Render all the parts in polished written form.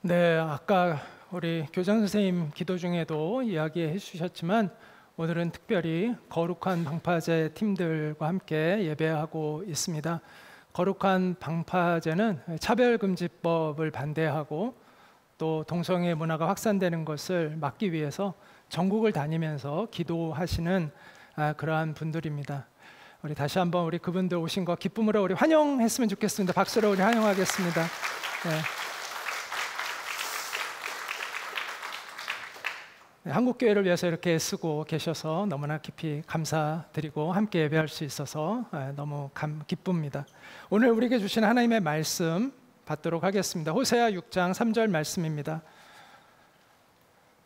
네, 아까 우리 교장 선생님 기도 중에도 이야기해 주셨지만 오늘은 특별히 거룩한 방파제 팀들과 함께 예배하고 있습니다. 거룩한 방파제는 차별금지법을 반대하고 또 동성애 문화가 확산되는 것을 막기 위해서 전국을 다니면서 기도하시는 그러한 분들입니다. 우리 다시 한번 우리 그분들 오신 거 기쁨으로 우리 환영했으면 좋겠습니다. 박수로 우리 환영하겠습니다. 네. 한국교회를 위해서 이렇게 애쓰고 계셔서 너무나 깊이 감사드리고 함께 예배할 수 있어서 너무 기쁩니다. 오늘 우리에게 주신 하나님의 말씀 받도록 하겠습니다. 호세아 6장 3절 말씀입니다.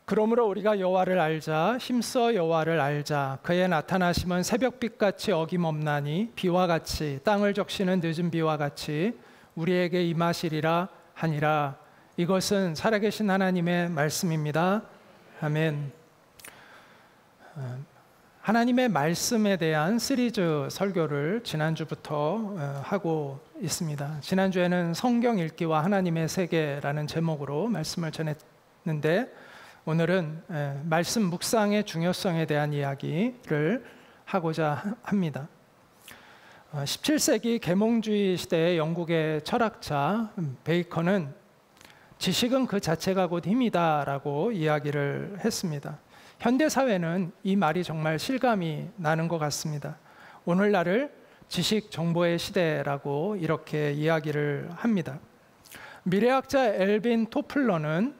그러므로 우리가 여호와를 알자, 힘써 여호와를 알자. 그의 나타나심은 새벽빛같이 어김없나니 비와 같이 땅을 적시는 늦은 비와 같이 우리에게 임하시리라 하니라. 이것은 살아계신 하나님의 말씀입니다. 아멘. 하나님의 말씀에 대한 시리즈 설교를 지난주부터 하고 있습니다. 지난주에는 성경 읽기와 하나님의 세계라는 제목으로 말씀을 전했는데 오늘은 말씀 묵상의 중요성에 대한 이야기를 하고자 합니다. 17세기 계몽주의 시대의 영국의 철학자 베이컨은 지식은 그 자체가 곧 힘이다 라고 이야기를 했습니다. 현대사회는 이 말이 정말 실감이 나는 것 같습니다. 오늘날을 지식 정보의 시대라고 이렇게 이야기를 합니다. 미래학자 엘빈 토플러는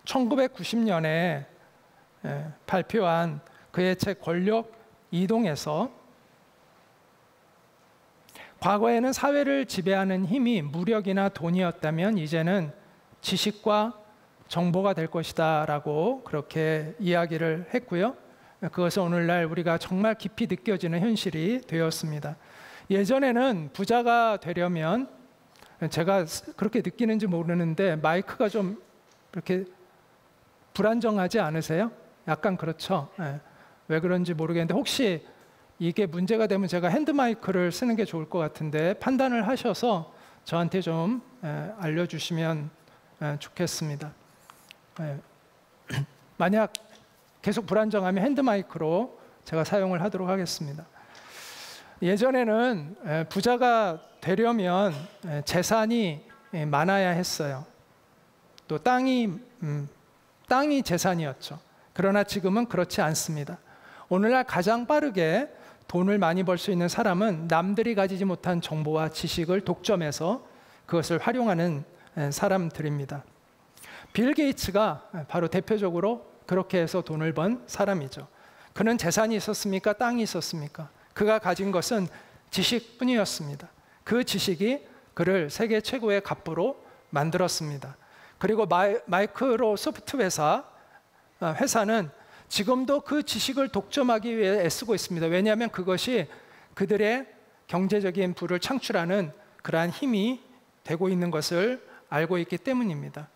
1990년에 발표한 그의 책 권력 이동에서 과거에는 사회를 지배하는 힘이 무력이나 돈이었다면 이제는 지식과 정보가 될 것이다 라고 그렇게 이야기를 했고요. 그것은 오늘날 우리가 정말 깊이 느껴지는 현실이 되었습니다. 예전에는 부자가 되려면 제가 그렇게 느끼는지 모르는데 마이크가 좀 이렇게 불안정하지 않으세요? 약간 그렇죠. 왜 그런지 모르겠는데 혹시 이게 문제가 되면 제가 핸드마이크를 쓰는 게 좋을 것 같은데 판단을 하셔서 저한테 좀 알려주시면 좋겠습니다. 만약 계속 불안정하면 핸드마이크로 제가 사용을 하도록 하겠습니다. 예전에는 부자가 되려면 재산이 많아야 했어요. 또 땅이 재산이었죠. 그러나 지금은 그렇지 않습니다. 오늘날 가장 빠르게 돈을 많이 벌 수 있는 사람은 남들이 가지지 못한 정보와 지식을 독점해서 그것을 활용하는 사람들입니다. 빌 게이츠가 바로 대표적으로 그렇게 해서 돈을 번 사람이죠. 그는 재산이 있었습니까? 땅이 있었습니까? 그가 가진 것은 지식뿐이었습니다. 그 지식이 그를 세계 최고의 갑부로 만들었습니다. 그리고 마이크로소프트 회사는 지금도 그 지식을 독점하기 위해 애쓰고 있습니다. 왜냐하면 그것이 그들의 경제적인 부를 창출하는 그러한 힘이 되고 있는 것을 알고 있기 때문입니다.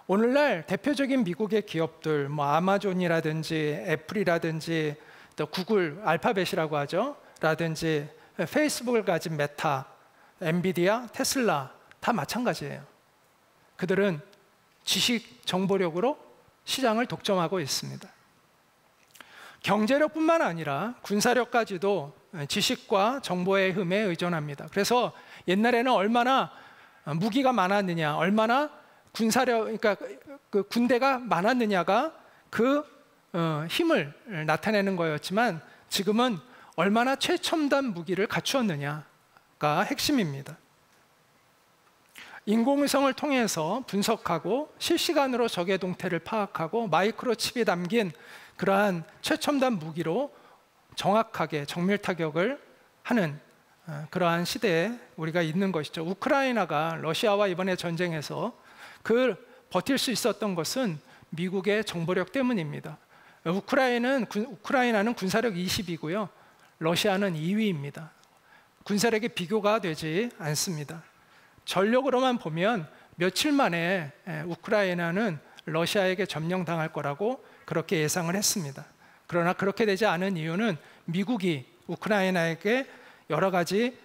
오늘날 대표적인 미국의 기업들, 아마존이라든지 애플이라든지 또 구글, 알파벳이라고 하죠. 라든지 페이스북을 가진 메타, 엔비디아, 테슬라 다 마찬가지예요. 그들은 지식 정보력으로 시장을 독점하고 있습니다. 경제력뿐만 아니라 군사력까지도 지식과 정보의 흠에 의존합니다. 그래서 옛날에는 얼마나 무기가 많았느냐, 얼마나 군사력, 그러니까 그 군대가 많았느냐가 그 힘을 나타내는 거였지만 지금은 얼마나 최첨단 무기를 갖추었느냐가 핵심입니다. 인공위성을 통해서 분석하고 실시간으로 적의 동태를 파악하고 마이크로칩이 담긴 그러한 최첨단 무기로 정확하게 정밀 타격을 하는 그러한 시대에 우리가 있는 것이죠. 우크라이나가 러시아와 이번에 전쟁에서 버틸 수 있었던 것은 미국의 정보력 때문입니다. 우크라이나는 군사력 20이고요. 러시아는 2위입니다. 군사력이 비교가 되지 않습니다. 전력으로만 보면 며칠 만에 우크라이나는 러시아에게 점령당할 거라고 그렇게 예상을 했습니다. 그러나 그렇게 되지 않은 이유는 미국이 우크라이나에게 여러 가지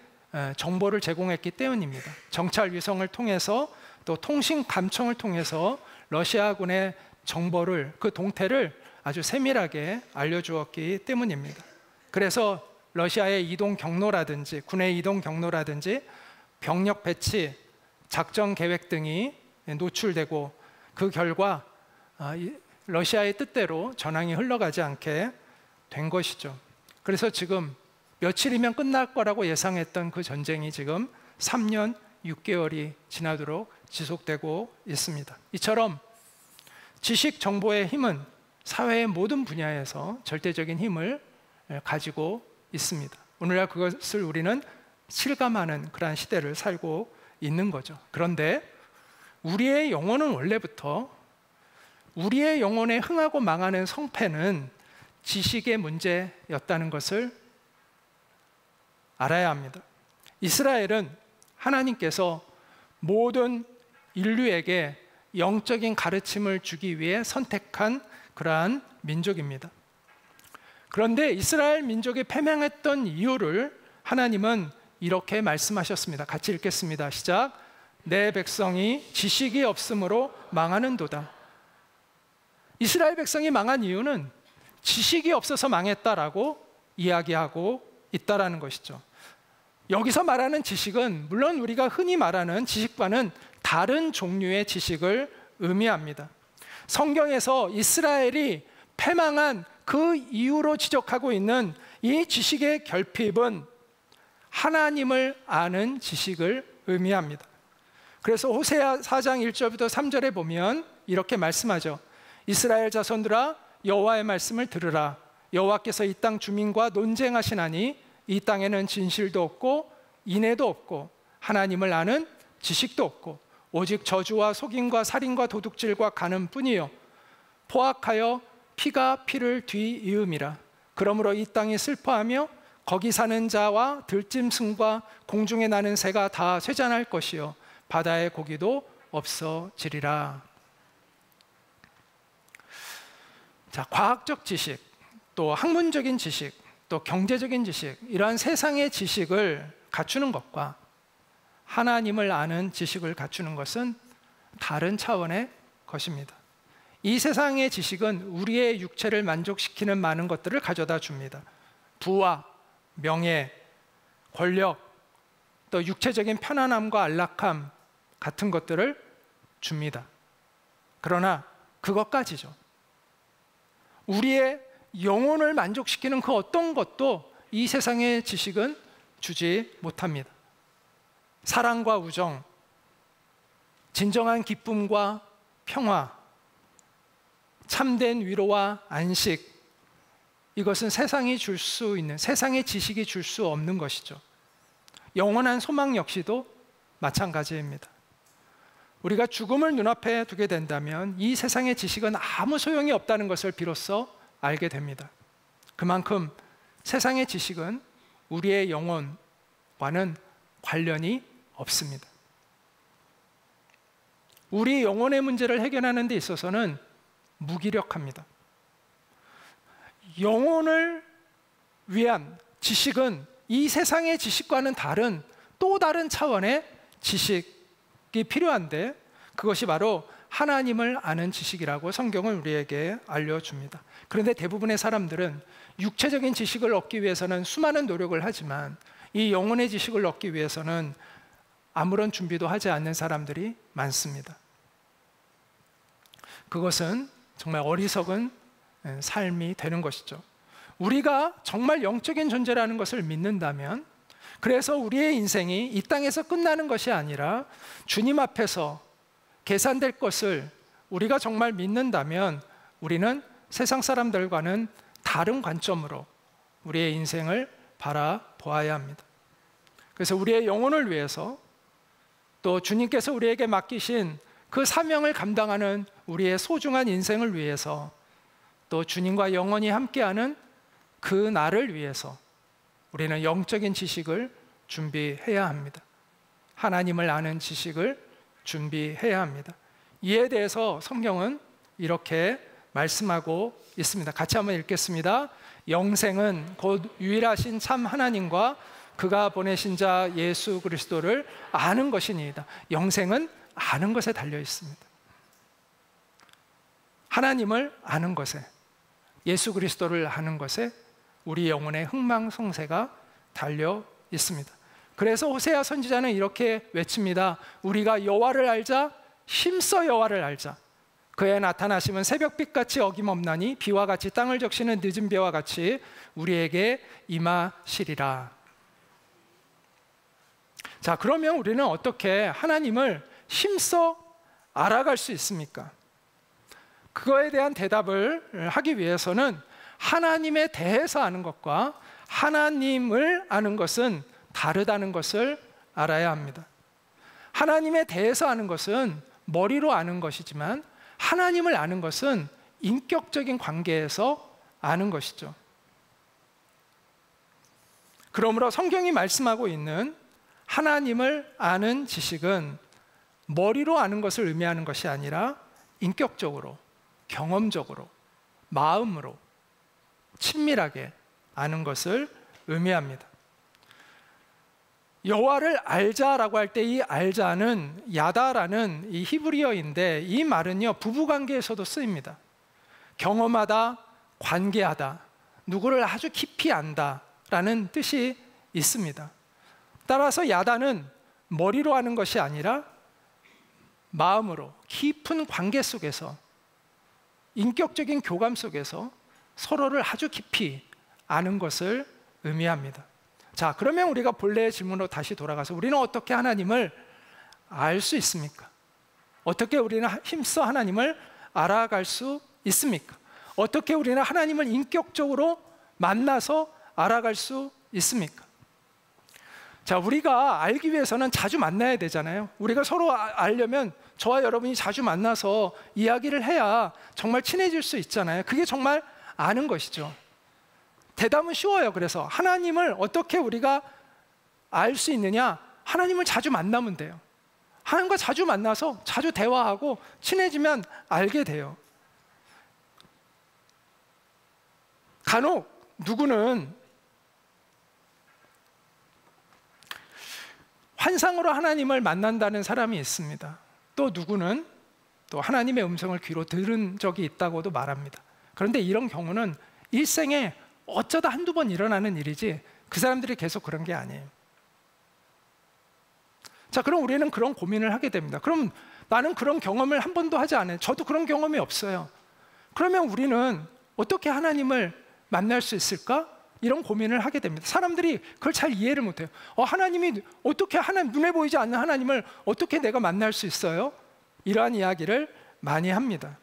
정보를 제공했기 때문입니다. 정찰 위성을 통해서 또 통신 감청을 통해서 러시아군의 정보를, 그 동태를 아주 세밀하게 알려주었기 때문입니다. 그래서 러시아의 이동 경로라든지 군의 이동 경로라든지 병력 배치, 작전 계획 등이 노출되고 그 결과 러시아의 뜻대로 전황이 흘러가지 않게 된 것이죠. 그래서 지금 며칠이면 끝날 거라고 예상했던 그 전쟁이 지금 3년 6개월이 지나도록 지속되고 있습니다. 이처럼 지식 정보의 힘은 사회의 모든 분야에서 절대적인 힘을 가지고 있습니다. 오늘날 그것을 우리는 실감하는 그러한 시대를 살고 있는 거죠. 그런데 우리의 영혼은 원래부터, 우리의 영혼에 흥하고 망하는 성패는 지식의 문제였다는 것을 알아야 합니다. 이스라엘은 하나님께서 모든 인류에게 영적인 가르침을 주기 위해 선택한 그러한 민족입니다. 그런데 이스라엘 민족이 패망했던 이유를 하나님은 이렇게 말씀하셨습니다. 같이 읽겠습니다. 시작. 내 백성이 지식이 없으므로 망하는도다. 이스라엘 백성이 망한 이유는 지식이 없어서 망했다라고 이야기하고 있다라는 것이죠. 여기서 말하는 지식은 물론 우리가 흔히 말하는 지식과는 다른 종류의 지식을 의미합니다. 성경에서 이스라엘이 패망한 그 이유로 지적하고 있는 이 지식의 결핍은 하나님을 아는 지식을 의미합니다. 그래서 호세아 4장 1절부터 3절에 보면 이렇게 말씀하죠. 이스라엘 자손들아 여호와의 말씀을 들으라. 여호와께서 이 땅 주민과 논쟁하시나니 이 땅에는 진실도 없고 인애도 없고 하나님을 아는 지식도 없고 오직 저주와 속임과 살인과 도둑질과 간음뿐이요 포악하여 피가 피를 뒤이음이라. 그러므로 이 땅이 슬퍼하며 거기 사는 자와 들짐승과 공중에 나는 새가 다 쇠잔할 것이요 바다의 고기도 없어지리라. 자, 과학적 지식, 또 학문적인 지식, 또 경제적인 지식, 이러한 세상의 지식을 갖추는 것과 하나님을 아는 지식을 갖추는 것은 다른 차원의 것입니다. 이 세상의 지식은 우리의 육체를 만족시키는 많은 것들을 가져다 줍니다. 부와 명예, 권력, 또 육체적인 편안함과 안락함 같은 것들을 줍니다. 그러나 그것까지죠. 우리의 영혼을 만족시키는 그 어떤 것도 이 세상의 지식은 주지 못합니다. 사랑과 우정, 진정한 기쁨과 평화, 참된 위로와 안식, 이것은 세상이 줄 수 있는, 세상의 지식이 줄 수 없는 것이죠. 영원한 소망 역시도 마찬가지입니다. 우리가 죽음을 눈앞에 두게 된다면 이 세상의 지식은 아무 소용이 없다는 것을 비로소 알게 됩니다. 그만큼 세상의 지식은 우리의 영혼과는 관련이 없습니다. 우리 영혼의 문제를 해결하는 데 있어서는 무기력합니다. 영혼을 위한 지식은 이 세상의 지식과는 다른 또 다른 차원의 지식이 필요한데 그것이 바로 하나님을 아는 지식이라고 성경은 우리에게 알려줍니다. 그런데 대부분의 사람들은 육체적인 지식을 얻기 위해서는 수많은 노력을 하지만 이 영혼의 지식을 얻기 위해서는 아무런 준비도 하지 않는 사람들이 많습니다. 그것은 정말 어리석은 삶이 되는 것이죠. 우리가 정말 영적인 존재라는 것을 믿는다면, 그래서 우리의 인생이 이 땅에서 끝나는 것이 아니라 주님 앞에서 계산될 것을 우리가 정말 믿는다면 우리는 세상 사람들과는 다른 관점으로 우리의 인생을 바라보아야 합니다. 그래서 우리의 영혼을 위해서 또 주님께서 우리에게 맡기신 그 사명을 감당하는 우리의 소중한 인생을 위해서 또 주님과 영원히 함께하는 그 날을 위해서 우리는 영적인 지식을 준비해야 합니다. 하나님을 아는 지식을 준비해야 합니다. 이에 대해서 성경은 이렇게 말씀하고 있습니다. 같이 한번 읽겠습니다. 영생은 곧 유일하신 참 하나님과 그가 보내신 자 예수 그리스도를 아는 것이니이다. 영생은 아는 것에 달려 있습니다. 하나님을 아는 것에, 예수 그리스도를 아는 것에 우리 영혼의 흥망성쇠가 달려 있습니다. 그래서 호세아 선지자는 이렇게 외칩니다. 우리가 여호와를 알자, 힘써 여호와를 알자. 그의 나타나심은 새벽빛같이 어김없나니 비와 같이 땅을 적시는 늦은 비와 같이 우리에게 임하시리라. 자, 그러면 우리는 어떻게 하나님을 힘써 알아갈 수 있습니까? 그거에 대한 대답을 하기 위해서는 하나님에 대해서 아는 것과 하나님을 아는 것은 다르다는 것을 알아야 합니다. 하나님에 대해서 아는 것은 머리로 아는 것이지만 하나님을 아는 것은 인격적인 관계에서 아는 것이죠. 그러므로 성경이 말씀하고 있는 하나님을 아는 지식은 머리로 아는 것을 의미하는 것이 아니라 인격적으로, 경험적으로, 마음으로 친밀하게 아는 것을 의미합니다. 여호와를 알자라고 할 때 이 알자는 야다라는 이 히브리어인데 이 말은요 부부관계에서도 쓰입니다. 경험하다, 관계하다, 누구를 아주 깊이 안다라는 뜻이 있습니다. 따라서 야다는 머리로 아는 것이 아니라 마음으로 깊은 관계 속에서, 인격적인 교감 속에서 서로를 아주 깊이 아는 것을 의미합니다. 자, 그러면 우리가 본래의 질문으로 다시 돌아가서 우리는 어떻게 하나님을 알 수 있습니까? 어떻게 우리는 힘써 하나님을 알아갈 수 있습니까? 어떻게 우리는 하나님을 인격적으로 만나서 알아갈 수 있습니까? 자, 우리가 알기 위해서는 자주 만나야 되잖아요. 우리가 서로 알려면 저와 여러분이 자주 만나서 이야기를 해야 정말 친해질 수 있잖아요. 그게 정말 아는 것이죠. 대답은 쉬워요. 그래서 하나님을 어떻게 우리가 알 수 있느냐? 하나님을 자주 만나면 돼요. 하나님과 자주 만나서 자주 대화하고 친해지면 알게 돼요. 간혹 누구는 환상으로 하나님을 만난다는 사람이 있습니다. 또 누구는 또 하나님의 음성을 귀로 들은 적이 있다고도 말합니다. 그런데 이런 경우는 일생에 어쩌다 한두 번 일어나는 일이지 그 사람들이 계속 그런 게 아니에요. 자, 그럼 우리는 그런 고민을 하게 됩니다. 그럼 나는 그런 경험을 한 번도 하지 않아요. 저도 그런 경험이 없어요. 그러면 우리는 어떻게 하나님을 만날 수 있을까? 이런 고민을 하게 됩니다. 사람들이 그걸 잘 이해를 못해요. 하나님이 어떻게 눈에 보이지 않는 하나님을 어떻게 내가 만날 수 있어요? 이러한 이야기를 많이 합니다.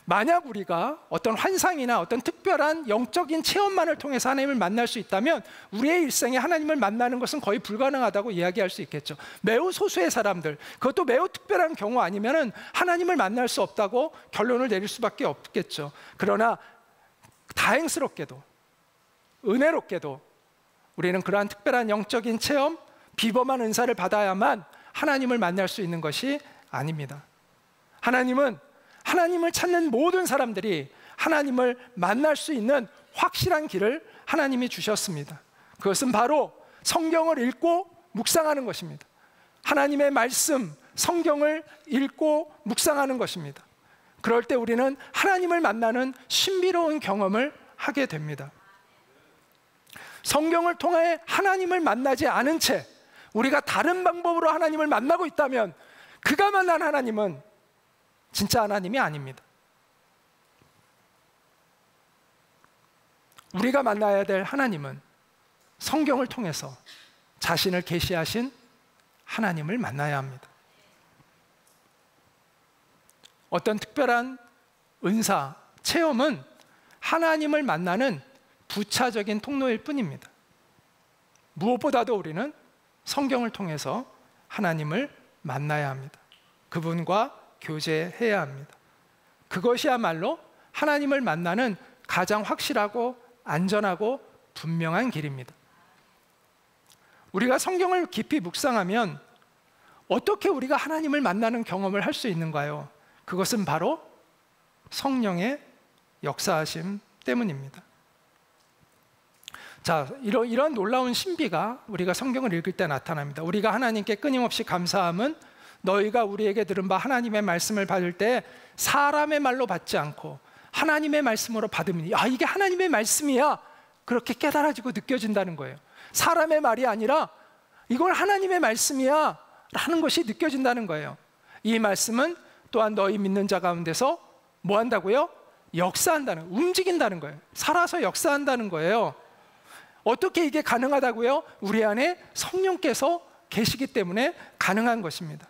만약 우리가 어떤 환상이나 어떤 특별한 영적인 체험만을 통해서 하나님을 만날 수 있다면 우리의 일생에 하나님을 만나는 것은 거의 불가능하다고 이야기할 수 있겠죠. 매우 소수의 사람들, 그것도 매우 특별한 경우 아니면은 하나님을 만날 수 없다고 결론을 내릴 수밖에 없겠죠. 그러나 다행스럽게도, 은혜롭게도 우리는 그러한 특별한 영적인 체험, 비범한 은사를 받아야만 하나님을 만날 수 있는 것이 아닙니다. 하나님은 하나님을 찾는 모든 사람들이 하나님을 만날 수 있는 확실한 길을 하나님이 주셨습니다. 그것은 바로 성경을 읽고 묵상하는 것입니다. 하나님의 말씀, 성경을 읽고 묵상하는 것입니다. 그럴 때 우리는 하나님을 만나는 신비로운 경험을 하게 됩니다. 성경을 통해 하나님을 만나지 않은 채 우리가 다른 방법으로 하나님을 만나고 있다면 그가 만난 하나님은 진짜 하나님이 아닙니다. 우리가 만나야 될 하나님은 성경을 통해서 자신을 계시하신 하나님을 만나야 합니다. 어떤 특별한 은사, 체험은 하나님을 만나는 부차적인 통로일 뿐입니다. 무엇보다도 우리는 성경을 통해서 하나님을 만나야 합니다. 그분과 교제해야 합니다. 그것이야말로 하나님을 만나는 가장 확실하고 안전하고 분명한 길입니다. 우리가 성경을 깊이 묵상하면 어떻게 우리가 하나님을 만나는 경험을 할 수 있는가요? 그것은 바로 성령의 역사하심 때문입니다. 자, 이런 놀라운 신비가 우리가 성경을 읽을 때 나타납니다. 우리가 하나님께 끊임없이 감사함은 너희가 우리에게 들은 바 하나님의 말씀을 받을 때 사람의 말로 받지 않고 하나님의 말씀으로 받으니, 아, 이게 하나님의 말씀이야, 그렇게 깨달아지고 느껴진다는 거예요. 사람의 말이 아니라 이걸 하나님의 말씀이야 라는 것이 느껴진다는 거예요. 이 말씀은 또한 너희 믿는 자 가운데서 뭐 한다고요? 역사한다는, 움직인다는 거예요. 살아서 역사한다는 거예요. 어떻게 이게 가능하다고요? 우리 안에 성령께서 계시기 때문에 가능한 것입니다.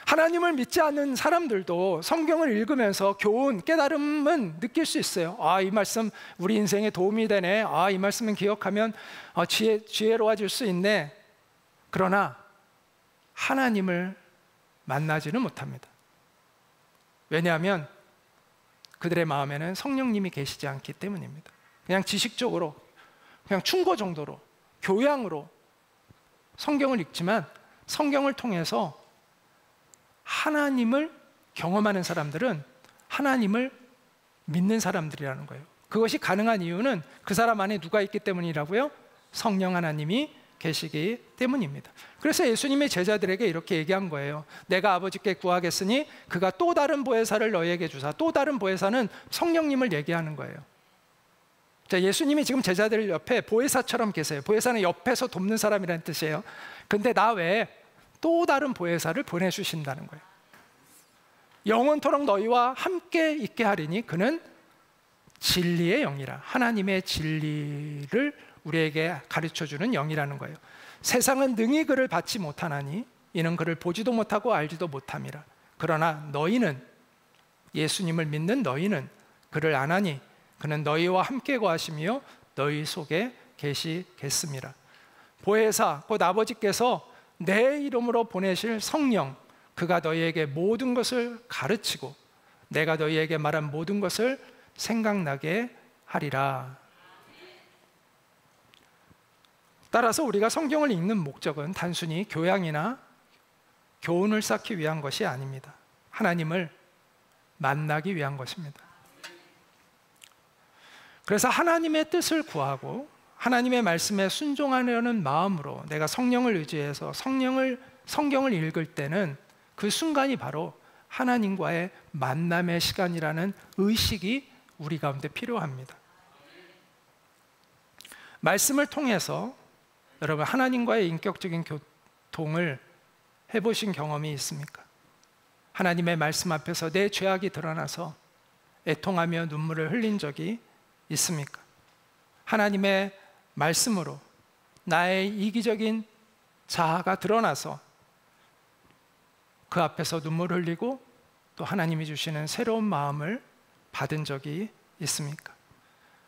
하나님을 믿지 않는 사람들도 성경을 읽으면서 교훈, 깨달음은 느낄 수 있어요. 아, 이 말씀 우리 인생에 도움이 되네. 아, 이 말씀은 기억하면 지혜로워질 수 있네. 그러나 하나님을 만나지는 못합니다. 왜냐하면 그들의 마음에는 성령님이 계시지 않기 때문입니다. 그냥 지식적으로, 그냥 충고 정도로, 교양으로 성경을 읽지만 성경을 통해서 하나님을 경험하는 사람들은 하나님을 믿는 사람들이라는 거예요. 그것이 가능한 이유는 그 사람 안에 누가 있기 때문이라고요? 성령 하나님이 계시기 때문입니다. 그래서 예수님의 제자들에게 이렇게 얘기한 거예요. 내가 아버지께 구하겠으니 그가 또 다른 보혜사를 너희에게 주사. 또 다른 보혜사는 성령님을 얘기하는 거예요. 자, 예수님이 지금 제자들 옆에 보혜사처럼 계세요. 보혜사는 옆에서 돕는 사람이라는 뜻이에요. 근데 나 외에 또 다른 보혜사를 보내주신다는 거예요. 영원토록 너희와 함께 있게 하리니 그는 진리의 영이라. 하나님의 진리를 우리에게 가르쳐주는 영이라는 거예요. 세상은 능히 그를 받지 못하나니 이는 그를 보지도 못하고 알지도 못함이라. 그러나 너희는, 예수님을 믿는 너희는 그를 아나니 그는 너희와 함께 거하시며 너희 속에 계시겠습니다. 보혜사, 곧 아버지께서 내 이름으로 보내실 성령, 그가 너희에게 모든 것을 가르치고 내가 너희에게 말한 모든 것을 생각나게 하리라. 따라서 우리가 성경을 읽는 목적은 단순히 교양이나 교훈을 쌓기 위한 것이 아닙니다. 하나님을 만나기 위한 것입니다. 그래서 하나님의 뜻을 구하고 하나님의 말씀에 순종하려는 마음으로 내가 성령을 의지해서 성경을 읽을 때는 그 순간이 바로 하나님과의 만남의 시간이라는 의식이 우리 가운데 필요합니다. 말씀을 통해서 여러분, 하나님과의 인격적인 교통을 해보신 경험이 있습니까? 하나님의 말씀 앞에서 내 죄악이 드러나서 애통하며 눈물을 흘린 적이 있습니까? 하나님의 말씀으로 나의 이기적인 자아가 드러나서 그 앞에서 눈물을 흘리고 또 하나님이 주시는 새로운 마음을 받은 적이 있습니까?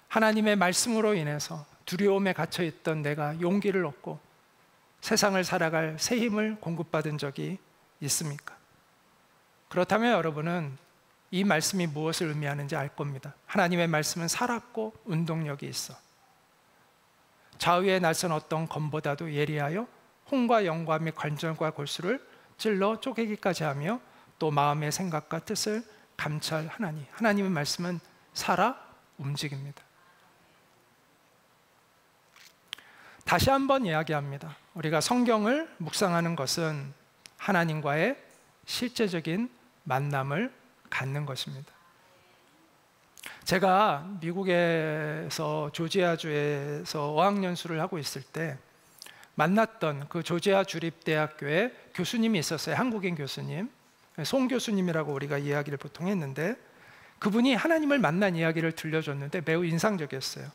하나님의 말씀으로 인해서 두려움에 갇혀있던 내가 용기를 얻고 세상을 살아갈 새 힘을 공급받은 적이 있습니까? 그렇다면 여러분은 이 말씀이 무엇을 의미하는지 알 겁니다. 하나님의 말씀은 살았고 운동력이 있어. 좌우에 날선 어떤 검보다도 예리하여 홍과 영과 및 관절과 골수를 찔러 쪼개기까지 하며 또 마음의 생각과 뜻을 감찰하나니. 하나님의 말씀은 살아 움직입니다. 다시 한번 이야기합니다. 우리가 성경을 묵상하는 것은 하나님과의 실제적인 만남을 갖는 것입니다. 제가 미국에서 조지아주에서 어학연수를 하고 있을 때 만났던 그 조지아 주립대학교에 교수님이 있었어요. 한국인 교수님, 송 교수님이라고 우리가 이야기를 보통 했는데, 그분이 하나님을 만난 이야기를 들려줬는데 매우 인상적이었어요.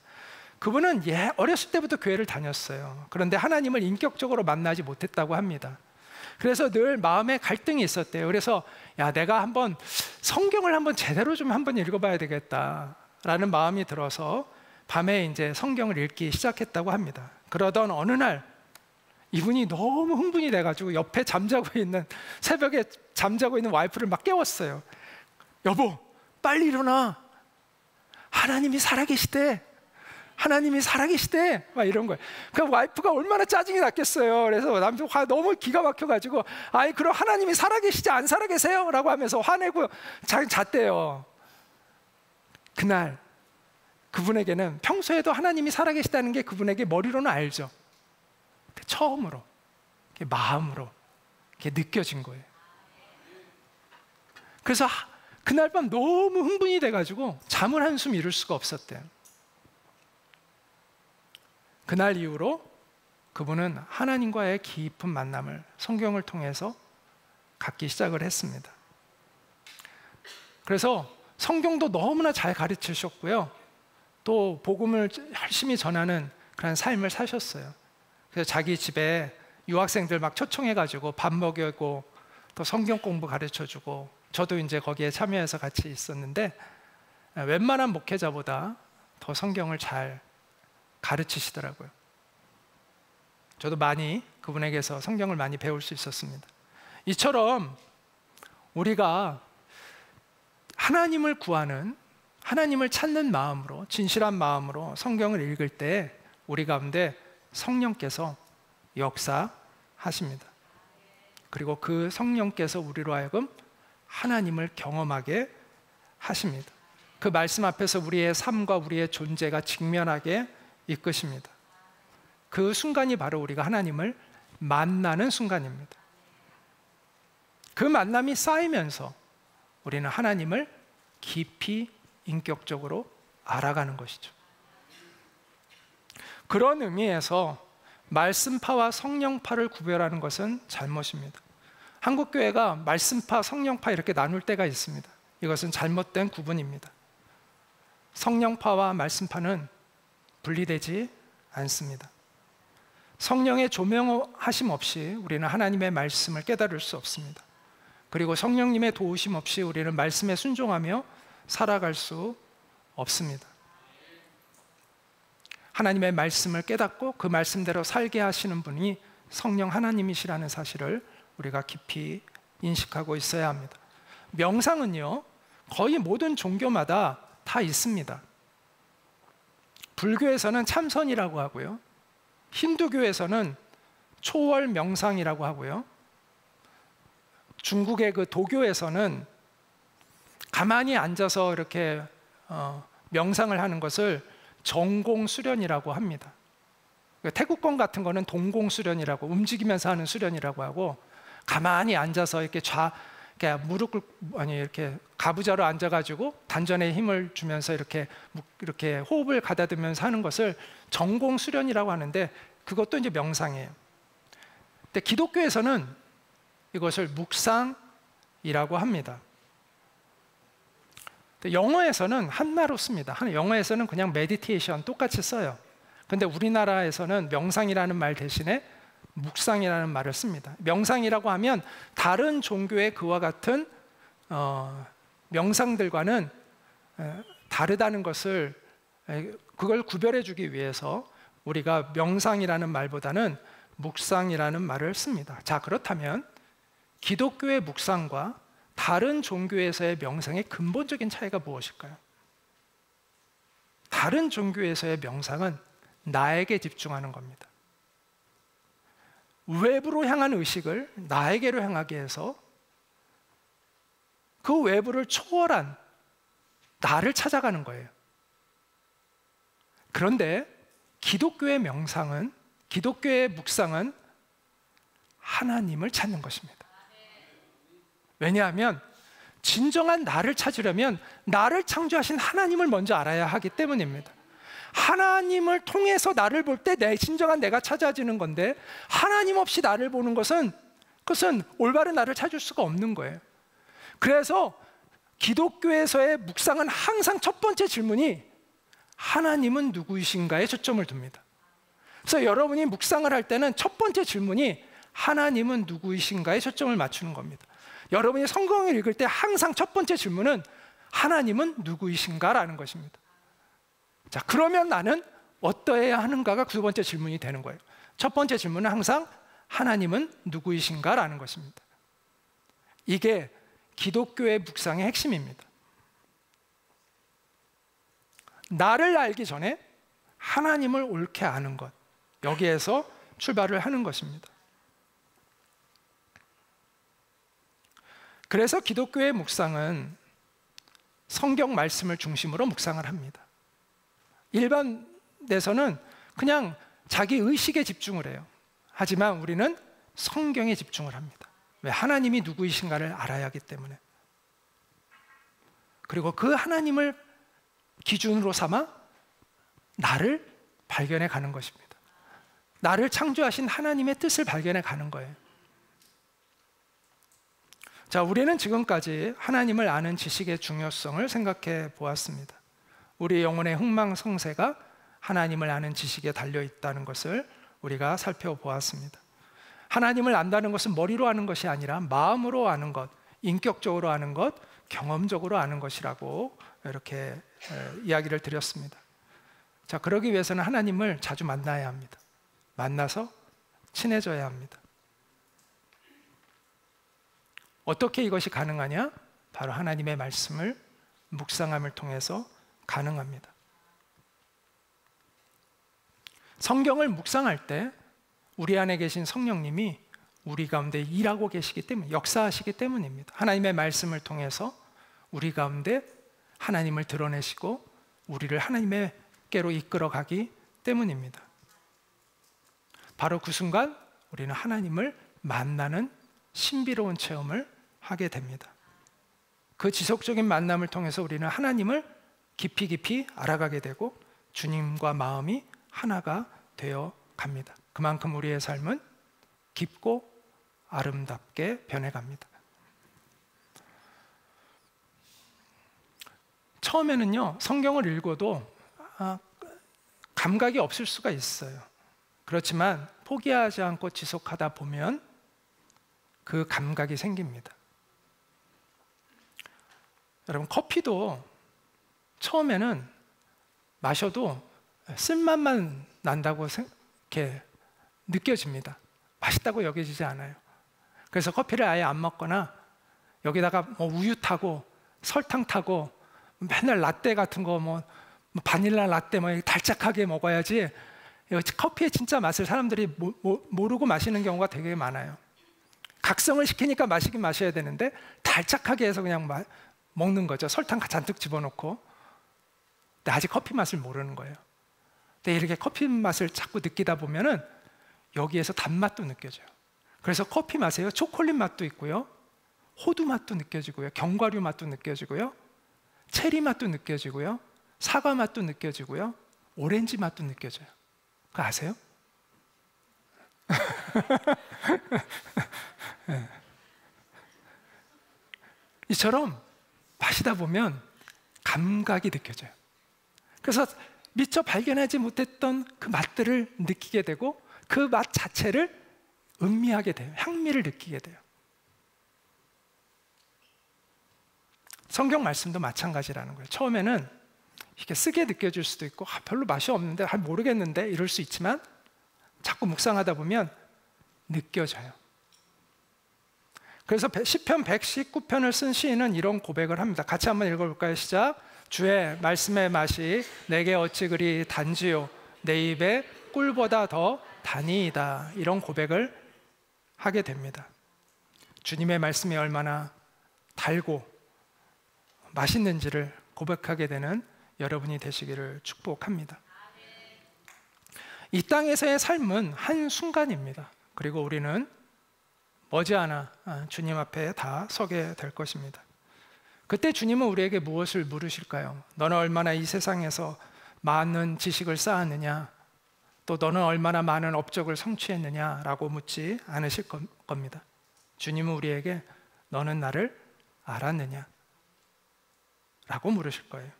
그분은 어렸을 때부터 교회를 다녔어요. 그런데 하나님을 인격적으로 만나지 못했다고 합니다. 그래서 늘 마음에 갈등이 있었대요. 그래서 내가 한번 성경을 한번 제대로 좀 한번 읽어봐야 되겠다라는 마음이 들어서 밤에 이제 성경을 읽기 시작했다고 합니다. 그러던 어느 날 이분이 너무 흥분이 돼가지고 옆에 새벽에 잠자고 있는 와이프를 막 깨웠어요. 여보, 빨리 일어나. 하나님이 살아계시대. 하나님이 살아계시대. 막 이런 거예요. 그 와이프가 얼마나 짜증이 났겠어요. 그래서 남편 너무 기가 막혀가지고, 아니 그럼 하나님이 살아계시지 안 살아계세요? 라고 하면서 화내고 잤대요. 그날 그분에게는 평소에도 하나님이 살아계시다는 게 그분에게 머리로는 알죠. 처음으로 마음으로 이게 느껴진 거예요. 그래서 그날 밤 너무 흥분이 돼가지고 잠을 한숨 이룰 수가 없었대요. 그날 이후로 그분은 하나님과의 깊은 만남을 성경을 통해서 갖기 시작을 했습니다. 그래서 성경도 너무나 잘 가르치셨고요. 또 복음을 열심히 전하는 그런 삶을 사셨어요. 그래서 자기 집에 유학생들 막 초청해가지고 밥 먹이고 또 성경 공부 가르쳐주고, 저도 이제 거기에 참여해서 같이 있었는데 웬만한 목회자보다 더 성경을 잘 가르치시더라고요. 저도 많이 그분에게서 성경을 많이 배울 수 있었습니다. 이처럼 우리가 하나님을 구하는, 하나님을 찾는 마음으로, 진실한 마음으로 성경을 읽을 때 우리 가운데 성령께서 역사하십니다. 그리고 그 성령께서 우리로 하여금 하나님을 경험하게 하십니다. 그 말씀 앞에서 우리의 삶과 우리의 존재가 직면하게 이끄십니다. 그 순간이 바로 우리가 하나님을 만나는 순간입니다. 그 만남이 쌓이면서 우리는 하나님을 깊이 인격적으로 알아가는 것이죠. 그런 의미에서 말씀파와 성령파를 구별하는 것은 잘못입니다. 한국교회가 말씀파, 성령파 이렇게 나눌 때가 있습니다. 이것은 잘못된 구분입니다. 성령파와 말씀파는 분리되지 않습니다. 성령의 조명하심 없이 우리는 하나님의 말씀을 깨달을 수 없습니다. 그리고 성령님의 도우심 없이 우리는 말씀에 순종하며 살아갈 수 없습니다. 하나님의 말씀을 깨닫고 그 말씀대로 살게 하시는 분이 성령 하나님이시라는 사실을 우리가 깊이 인식하고 있어야 합니다. 명상은요, 거의 모든 종교마다 다 있습니다. 불교에서는 참선이라고 하고요, 힌두교에서는 초월 명상이라고 하고요, 중국의 그 도교에서는 가만히 앉아서 이렇게 명상을 하는 것을 정공수련이라고 합니다. 태국권 같은 거는 동공수련이라고, 움직이면서 하는 수련이라고 하고, 가만히 앉아서 이렇게 이렇게 가부좌로 앉아가지고 단전에 힘을 주면서 이렇게 호흡을 가다듬으면서 하는 것을 정공수련이라고 하는데, 그것도 이제 명상이에요. 근데 기독교에서는 이것을 묵상이라고 합니다. 영어에서는 한나로 씁니다. 영어에서는 그냥 메디테이션 똑같이 써요. 근데 우리나라에서는 명상이라는 말 대신에 묵상이라는 말을 씁니다. 명상이라고 하면 다른 종교의 그와 같은 명상들과는 다르다는 것을, 그걸 구별해 주기 위해서 우리가 명상이라는 말보다는 묵상이라는 말을 씁니다. 자, 그렇다면 기독교의 묵상과 다른 종교에서의 명상의 근본적인 차이가 무엇일까요? 다른 종교에서의 명상은 나에게 집중하는 겁니다. 외부로 향한 의식을 나에게로 향하게 해서 그 외부를 초월한 나를 찾아가는 거예요. 그런데 기독교의 명상은, 기독교의 묵상은 하나님을 찾는 것입니다. 왜냐하면 진정한 나를 찾으려면 나를 창조하신 하나님을 먼저 알아야 하기 때문입니다. 하나님을 통해서 나를 볼 때 내 진정한 내가 찾아지는 건데, 하나님 없이 나를 보는 것은, 그것은 올바른 나를 찾을 수가 없는 거예요. 그래서 기독교에서의 묵상은 항상 첫 번째 질문이 하나님은 누구이신가에 초점을 둡니다. 그래서 여러분이 묵상을 할 때는 첫 번째 질문이 하나님은 누구이신가에 초점을 맞추는 겁니다. 여러분이 성경을 읽을 때 항상 첫 번째 질문은 하나님은 누구이신가라는 것입니다. 자, 그러면 나는 어떠해야 하는가가 두 번째 질문이 되는 거예요. 첫 번째 질문은 항상 하나님은 누구이신가라는 것입니다. 이게 기독교의 묵상의 핵심입니다. 나를 알기 전에 하나님을 옳게 아는 것, 여기에서 출발을 하는 것입니다. 그래서 기독교의 묵상은 성경 말씀을 중심으로 묵상을 합니다. 일반에서는 그냥 자기 의식에 집중을 해요. 하지만 우리는 성경에 집중을 합니다. 왜? 하나님이 누구이신가를 알아야 하기 때문에. 그리고 그 하나님을 기준으로 삼아 나를 발견해 가는 것입니다. 나를 창조하신 하나님의 뜻을 발견해 가는 거예요. 자, 우리는 지금까지 하나님을 아는 지식의 중요성을 생각해 보았습니다. 우리 영혼의 흥망성쇠가 하나님을 아는 지식에 달려 있다는 것을 우리가 살펴보았습니다. 하나님을 안다는 것은 머리로 아는 것이 아니라 마음으로 아는 것, 인격적으로 아는 것, 경험적으로 아는 것이라고 이렇게 이야기를 드렸습니다. 자, 그러기 위해서는 하나님을 자주 만나야 합니다. 만나서 친해져야 합니다. 어떻게 이것이 가능하냐? 바로 하나님의 말씀을 묵상함을 통해서 가능합니다. 성경을 묵상할 때 우리 안에 계신 성령님이 우리 가운데 일하고 계시기 때문에, 역사하시기 때문입니다. 하나님의 말씀을 통해서 우리 가운데 하나님을 드러내시고 우리를 하나님께로 이끌어가기 때문입니다. 바로 그 순간 우리는 하나님을 만나는 신비로운 체험을 하게 됩니다. 그 지속적인 만남을 통해서 우리는 하나님을 깊이 깊이 알아가게 되고 주님과 마음이 하나가 되어 갑니다. 그만큼 우리의 삶은 깊고 아름답게 변해갑니다. 처음에는요, 성경을 읽어도 감각이 없을 수가 있어요. 그렇지만 포기하지 않고 지속하다 보면 그 감각이 생깁니다. 여러분, 커피도 처음에는 마셔도 쓴맛만 난다고 이렇게 느껴집니다. 맛있다고 여겨지지 않아요. 그래서 커피를 아예 안 먹거나 여기다가 뭐 우유 타고 설탕 타고 맨날 라떼 같은 거 뭐 바닐라 라떼 뭐 달짝하게 먹어야지 커피의 진짜 맛을 사람들이 모르고 마시는 경우가 되게 많아요. 각성을 시키니까 마시긴 마셔야 되는데 달짝하게 해서 그냥 먹는 거죠. 설탕 잔뜩 집어넣고. 근데 아직 커피 맛을 모르는 거예요. 근데 이렇게 커피 맛을 자꾸 느끼다 보면은 여기에서 단맛도 느껴져요. 그래서 커피 맛에요, 초콜릿 맛도 있고요, 호두 맛도 느껴지고요, 견과류 맛도 느껴지고요, 체리 맛도 느껴지고요, 사과 맛도 느껴지고요, 오렌지 맛도 느껴져요. 그거 아세요? 네. 이처럼 마시다 보면 감각이 느껴져요. 그래서 미처 발견하지 못했던 그 맛들을 느끼게 되고 그 맛 자체를 음미하게 돼요. 향미를 느끼게 돼요. 성경 말씀도 마찬가지라는 거예요. 처음에는 이렇게 쓰게 느껴질 수도 있고 별로 맛이 없는데 모르겠는데 이럴 수 있지만 자꾸 묵상하다 보면 느껴져요. 그래서 시편 119편을 쓴 시인은 이런 고백을 합니다. 같이 한번 읽어볼까요? 시작. 주의 말씀의 맛이 내게 어찌 그리 단지요 내 입에 꿀보다 더 단이이다. 이런 고백을 하게 됩니다. 주님의 말씀이 얼마나 달고 맛있는지를 고백하게 되는 여러분이 되시기를 축복합니다. 이 땅에서의 삶은 한순간입니다. 그리고 우리는 머지않아 주님 앞에 다 서게 될 것입니다. 그때 주님은 우리에게 무엇을 물으실까요? 너는 얼마나 이 세상에서 많은 지식을 쌓았느냐? 또 너는 얼마나 많은 업적을 성취했느냐라고 묻지 않으실 겁니다. 주님은 우리에게 너는 나를 알았느냐? 라고 물으실 거예요.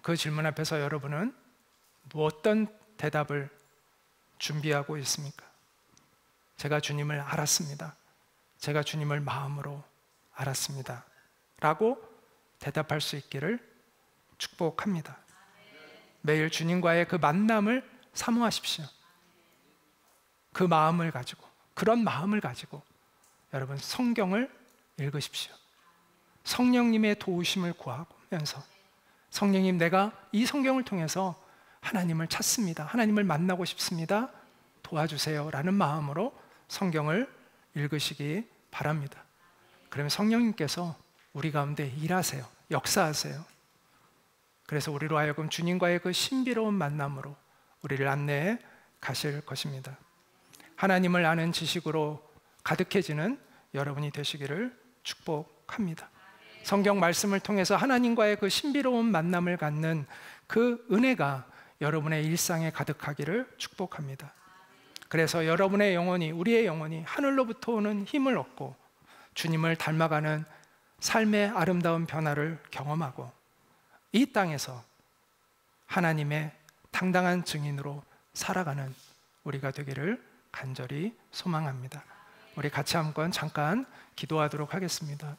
그 질문 앞에서 여러분은 어떤 대답을 준비하고 있습니까? 제가 주님을 알았습니다. 제가 주님을 마음으로 알았습니다. 라고 대답할 수 있기를 축복합니다. 매일 주님과의 그 만남을 사모하십시오. 그 마음을 가지고, 그런 마음을 가지고 여러분 성경을 읽으십시오. 성령님의 도우심을 구하면서 성령님, 내가 이 성경을 통해서 하나님을 찾습니다. 하나님을 만나고 싶습니다. 도와주세요. 라는 마음으로 성경을 읽으시기 바랍니다. 그러면 성령님께서 우리 가운데 일하세요. 역사하세요. 그래서 우리로 하여금 주님과의 그 신비로운 만남으로 우리를 안내해 가실 것입니다. 하나님을 아는 지식으로 가득해지는 여러분이 되시기를 축복합니다. 성경 말씀을 통해서 하나님과의 그 신비로운 만남을 갖는 그 은혜가 여러분의 일상에 가득하기를 축복합니다. 그래서 여러분의 영혼이, 우리의 영혼이 하늘로부터 오는 힘을 얻고 주님을 닮아가는 삶의 아름다운 변화를 경험하고 이 땅에서 하나님의 당당한 증인으로 살아가는 우리가 되기를 간절히 소망합니다. 우리 같이 한번 잠깐 기도하도록 하겠습니다.